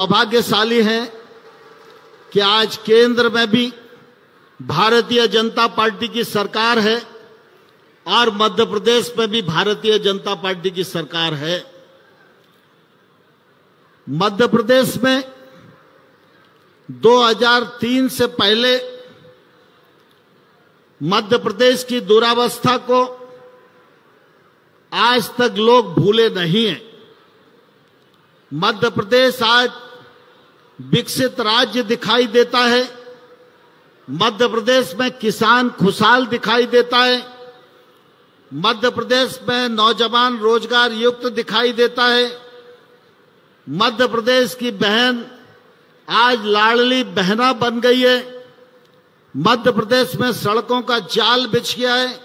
सौभाग्यशाली हैं कि आज केंद्र में भी भारतीय जनता पार्टी की सरकार है और मध्य प्रदेश में भी भारतीय जनता पार्टी की सरकार है। मध्य प्रदेश में 2003 से पहले मध्य प्रदेश की दुरावस्था को आज तक लोग भूले नहीं हैं। मध्य प्रदेश आज विकसित राज्य दिखाई देता है। मध्य प्रदेश में किसान खुशहाल दिखाई देता है। मध्य प्रदेश में नौजवान रोजगार युक्त दिखाई देता है। मध्य प्रदेश की बहन आज लाडली बहना बन गई है। मध्य प्रदेश में सड़कों का जाल बिछ गया है।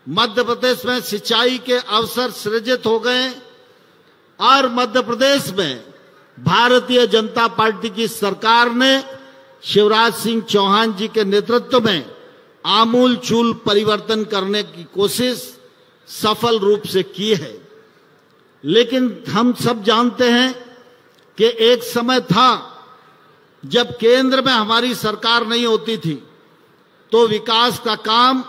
मध्य प्रदेश में सिंचाई के अवसर सृजित हो गए और मध्य प्रदेश में भारतीय जनता पार्टी की सरकार ने शिवराज सिंह चौहान जी के नेतृत्व में आमूलचूल परिवर्तन करने की कोशिश सफल रूप से की है। लेकिन हम सब जानते हैं कि एक समय था जब केंद्र में हमारी सरकार नहीं होती थी तो विकास का काम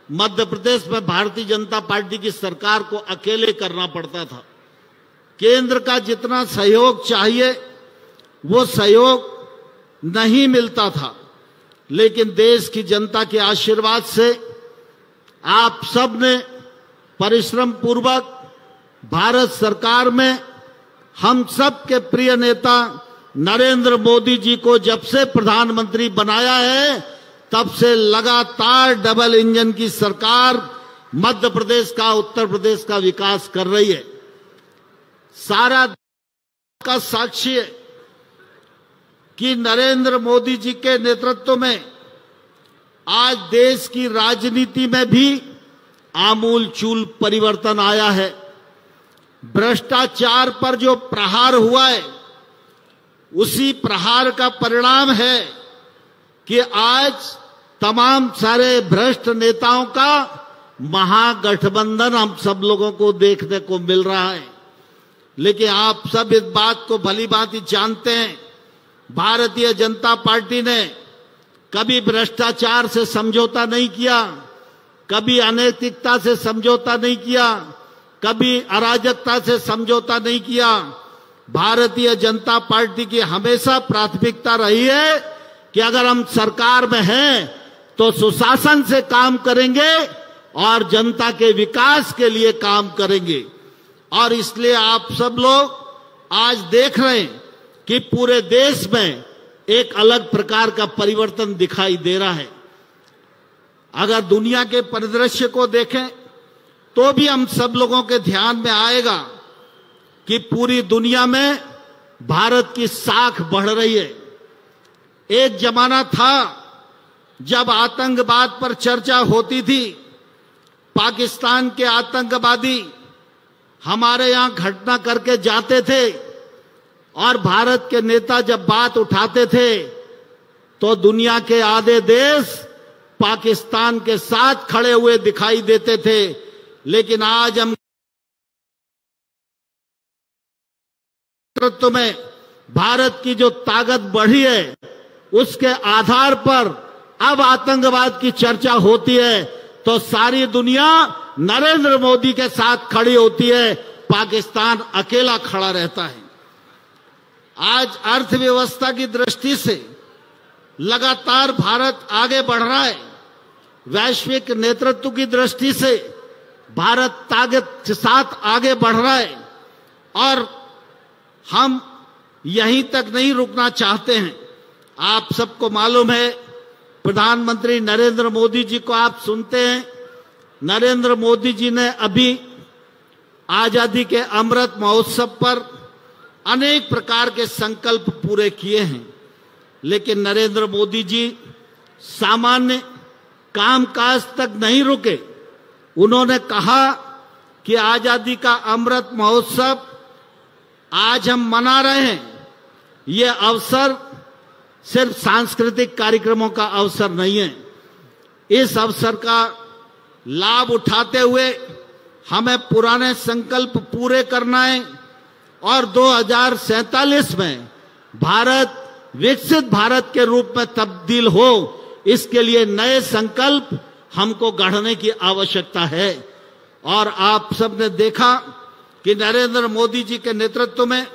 मध्य प्रदेश में भारतीय जनता पार्टी की सरकार को अकेले करना पड़ता था। केंद्र का जितना सहयोग चाहिए वो सहयोग नहीं मिलता था। लेकिन देश की जनता के आशीर्वाद से आप सब ने परिश्रम पूर्वक भारत सरकार में हम सब के प्रिय नेता नरेंद्र मोदी जी को जब से प्रधानमंत्री बनाया है तब से लगातार डबल इंजन की सरकार मध्य प्रदेश का उत्तर प्रदेश का विकास कर रही है। सारा का साक्षी है कि नरेंद्र मोदी जी के नेतृत्व में आज देश की राजनीति में भी आमूलचूल परिवर्तन आया है। भ्रष्टाचार पर जो प्रहार हुआ है उसी प्रहार का परिणाम है कि आज तमाम सारे भ्रष्ट नेताओं का महागठबंधन हम सब लोगों को देखने को मिल रहा है। लेकिन आप सब इस बात को भली भांति जानते हैं, भारतीय जनता पार्टी ने कभी भ्रष्टाचार से समझौता नहीं किया, कभी अनैतिकता से समझौता नहीं किया, कभी अराजकता से समझौता नहीं किया। भारतीय जनता पार्टी की हमेशा प्राथमिकता रही है कि अगर हम सरकार में हैं तो सुशासन से काम करेंगे और जनता के विकास के लिए काम करेंगे। और इसलिए आप सब लोग आज देख रहे हैं कि पूरे देश में एक अलग प्रकार का परिवर्तन दिखाई दे रहा है। अगर दुनिया के परिदृश्य को देखें तो भी हम सब लोगों के ध्यान में आएगा कि पूरी दुनिया में भारत की साख बढ़ रही है। एक जमाना था जब आतंकवाद पर चर्चा होती थी, पाकिस्तान के आतंकवादी हमारे यहां घटना करके जाते थे और भारत के नेता जब बात उठाते थे तो दुनिया के आधे देश पाकिस्तान के साथ खड़े हुए दिखाई देते थे। लेकिन आज हम नेतृत्व में भारत की जो ताकत बढ़ी है उसके आधार पर अब आतंकवाद की चर्चा होती है तो सारी दुनिया नरेंद्र मोदी के साथ खड़ी होती है, पाकिस्तान अकेला खड़ा रहता है। आज अर्थव्यवस्था की दृष्टि से लगातार भारत आगे बढ़ रहा है। वैश्विक नेतृत्व की दृष्टि से भारत ताकत के साथ आगे बढ़ रहा है और हम यहीं तक नहीं रुकना चाहते हैं। आप सबको मालूम है, प्रधानमंत्री नरेंद्र मोदी जी को आप सुनते हैं। नरेंद्र मोदी जी ने अभी आजादी के अमृत महोत्सव पर अनेक प्रकार के संकल्प पूरे किए हैं। लेकिन नरेंद्र मोदी जी सामान्य कामकाज तक नहीं रुके। उन्होंने कहा कि आजादी का अमृत महोत्सव आज हम मना रहे हैं, ये अवसर सिर्फ सांस्कृतिक कार्यक्रमों का अवसर नहीं है। इस अवसर का लाभ उठाते हुए हमें पुराने संकल्प पूरे करना है और 2047 में भारत विकसित भारत के रूप में तब्दील हो, इसके लिए नए संकल्प हमको गढ़ने की आवश्यकता है। और आप सबने देखा कि नरेंद्र मोदी जी के नेतृत्व में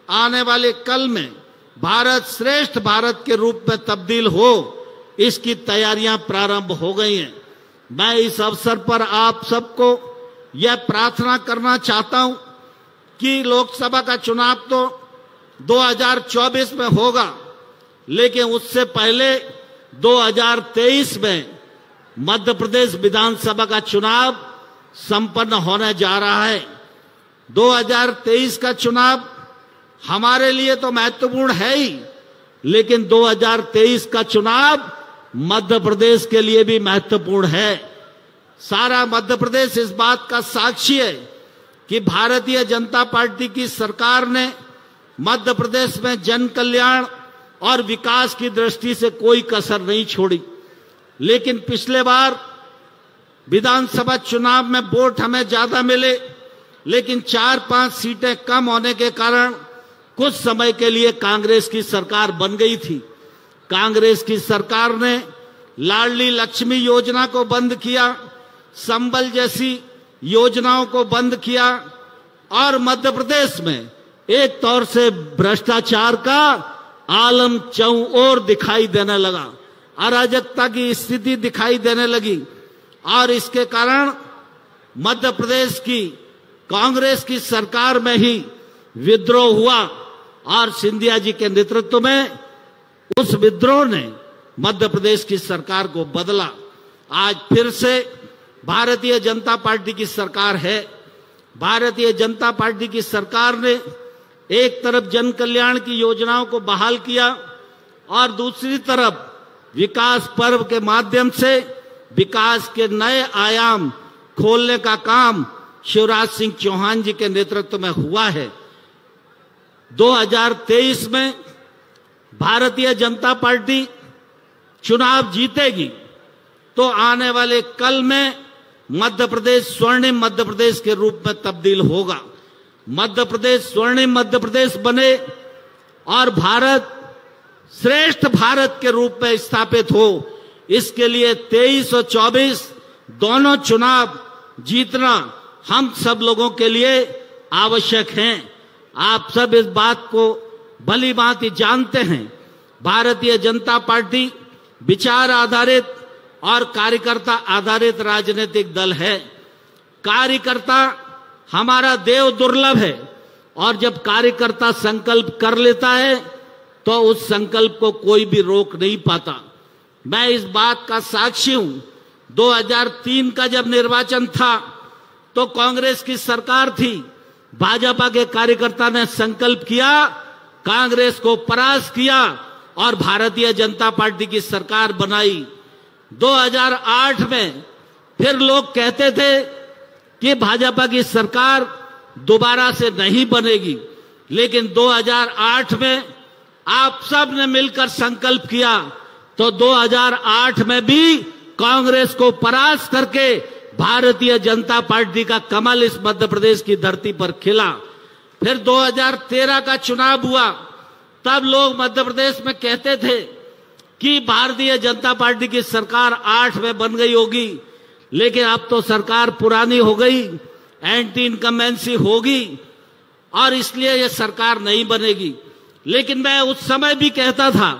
आने वाले कल में भारत श्रेष्ठ भारत के रूप में तब्दील हो, इसकी तैयारियां प्रारंभ हो गई हैं। मैं इस अवसर पर आप सबको यह प्रार्थना करना चाहता हूं कि लोकसभा का चुनाव तो 2024 में होगा, लेकिन उससे पहले 2023 में मध्य प्रदेश विधानसभा का चुनाव संपन्न होने जा रहा है। 2023 का चुनाव हमारे लिए तो महत्वपूर्ण है ही, लेकिन 2023 का चुनाव मध्य प्रदेश के लिए भी महत्वपूर्ण है। सारा मध्य प्रदेश इस बात का साक्षी है कि भारतीय जनता पार्टी की सरकार ने मध्य प्रदेश में जन कल्याण और विकास की दृष्टि से कोई कसर नहीं छोड़ी। लेकिन पिछले बार विधानसभा चुनाव में वोट हमें ज्यादा मिले, लेकिन 4-5 सीटें कम होने के कारण कुछ समय के लिए कांग्रेस की सरकार बन गई थी। कांग्रेस की सरकार ने लाडली लक्ष्मी योजना को बंद किया, संबल जैसी योजनाओं को बंद किया और मध्य प्रदेश में एक तौर से भ्रष्टाचार का आलम चौओर दिखाई देने लगा, अराजकता की स्थिति दिखाई देने लगी। और इसके कारण मध्य प्रदेश की कांग्रेस की सरकार में ही विद्रोह हुआ और सिंधिया जी के नेतृत्व में उस विद्रोह ने मध्य प्रदेश की सरकार को बदला। आज फिर से भारतीय जनता पार्टी की सरकार है। भारतीय जनता पार्टी की सरकार ने एक तरफ जन कल्याण की योजनाओं को बहाल किया और दूसरी तरफ विकास पर्व के माध्यम से विकास के नए आयाम खोलने का काम शिवराज सिंह चौहान जी के नेतृत्व में हुआ है। 2023 में भारतीय जनता पार्टी चुनाव जीतेगी तो आने वाले कल में मध्य प्रदेश स्वर्णिम मध्य प्रदेश के रूप में तब्दील होगा। मध्य प्रदेश स्वर्णिम मध्य प्रदेश बने और भारत श्रेष्ठ भारत के रूप में स्थापित हो, इसके लिए 23 और 24 दोनों चुनाव जीतना हम सब लोगों के लिए आवश्यक हैं। आप सब इस बात को भली भांति जानते हैं। भारतीय जनता पार्टी विचार आधारित और कार्यकर्ता आधारित राजनीतिक दल है। कार्यकर्ता हमारा देव दुर्लभ है और जब कार्यकर्ता संकल्प कर लेता है तो उस संकल्प को कोई भी रोक नहीं पाता। मैं इस बात का साक्षी हूं। 2003 का जब निर्वाचन था तो कांग्रेस की सरकार थी, भाजपा के कार्यकर्ता ने संकल्प किया, कांग्रेस को परास्त किया और भारतीय जनता पार्टी की सरकार बनाई। 2008 में फिर लोग कहते थे कि भाजपा की सरकार दोबारा से नहीं बनेगी, लेकिन 2008 में आप सब ने मिलकर संकल्प किया तो 2008 में भी कांग्रेस को परास्त करके भारतीय जनता पार्टी का कमल इस मध्य प्रदेश की धरती पर खिला। फिर 2013 का चुनाव हुआ, तब लोग मध्य प्रदेश में कहते थे कि भारतीय जनता पार्टी की सरकार 8 में बन गई होगी, लेकिन अब तो सरकार पुरानी हो गई, एंटी इनकम्बेंसी होगी और इसलिए यह सरकार नहीं बनेगी। लेकिन मैं उस समय भी कहता था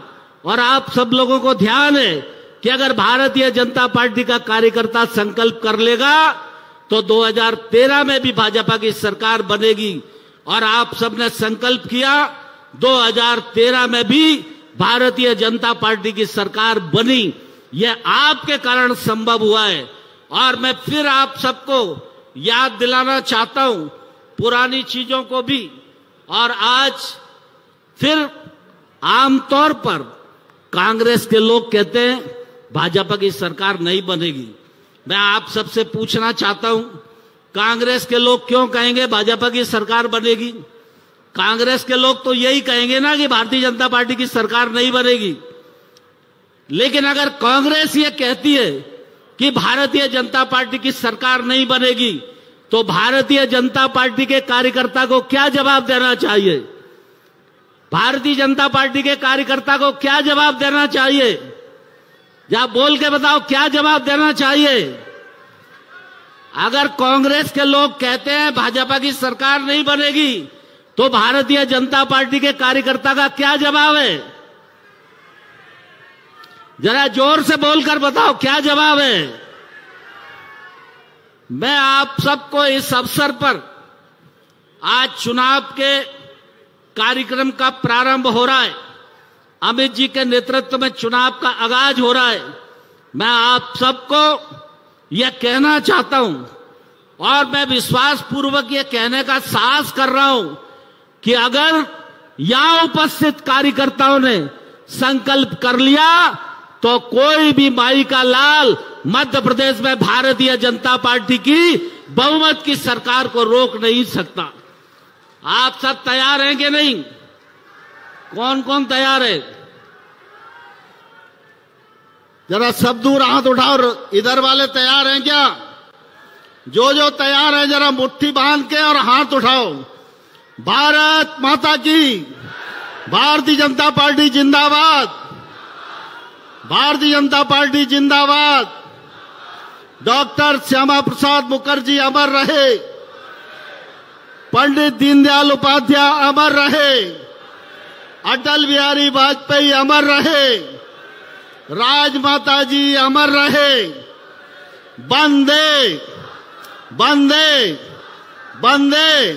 और आप सब लोगों को ध्यान है कि अगर भारतीय जनता पार्टी का कार्यकर्ता संकल्प कर लेगा तो 2013 में भी भाजपा की सरकार बनेगी और आप सबने संकल्प किया, 2013 में भी भारतीय जनता पार्टी की सरकार बनी। यह आपके कारण संभव हुआ है। और मैं फिर आप सबको याद दिलाना चाहता हूं पुरानी चीजों को भी। और आज फिर आमतौर पर कांग्रेस के लोग कहते हैं भाजपा की सरकार नहीं बनेगी। मैं आप सबसे पूछना चाहता हूं, कांग्रेस के लोग क्यों कहेंगे भाजपा की सरकार बनेगी? कांग्रेस के लोग तो यही कहेंगे ना कि भारतीय जनता पार्टी की सरकार नहीं बनेगी। लेकिन अगर कांग्रेस ये कहती है कि भारतीय जनता पार्टी की सरकार नहीं बनेगी तो भारतीय जनता पार्टी के कार्यकर्ता को क्या जवाब देना चाहिए? भारतीय जनता पार्टी के कार्यकर्ता को क्या जवाब देना चाहिए? या बोल के बताओ क्या जवाब देना चाहिए? अगर कांग्रेस के लोग कहते हैं भाजपा की सरकार नहीं बनेगी, तो भारतीय जनता पार्टी के कार्यकर्ता का क्या जवाब है? जरा जोर से बोलकर बताओ क्या जवाब है? मैं आप सबको इस अवसर पर, आज चुनाव के कार्यक्रम का प्रारंभ हो रहा है, अमित जी के नेतृत्व में चुनाव का आगाज हो रहा है, मैं आप सबको यह कहना चाहता हूं और मैं विश्वास पूर्वक यह कहने का साहस कर रहा हूं कि अगर यहां उपस्थित कार्यकर्ताओं ने संकल्प कर लिया तो कोई भी माई का लाल मध्य प्रदेश में भारतीय जनता पार्टी की बहुमत की सरकार को रोक नहीं सकता। आप सब तैयार हैं कि नहीं? कौन कौन तैयार है? जरा सब दूर हाथ उठाओ। इधर वाले तैयार हैं क्या? जो तैयार है जरा मुट्ठी बांध के और हाथ उठाओ। भारत माता की, भारतीय जनता पार्टी जिंदाबाद, भारतीय जनता पार्टी जिंदाबाद। डॉक्टर श्यामा प्रसाद मुखर्जी अमर रहे, पंडित दीनदयाल उपाध्याय अमर रहे, अटल बिहारी वाजपेयी अमर रहे, राजमाता जी अमर रहे। वंदे वंदे वंदे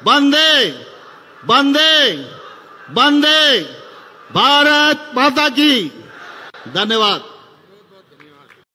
वंदे वंदे वंदे भारत माता की। धन्यवाद।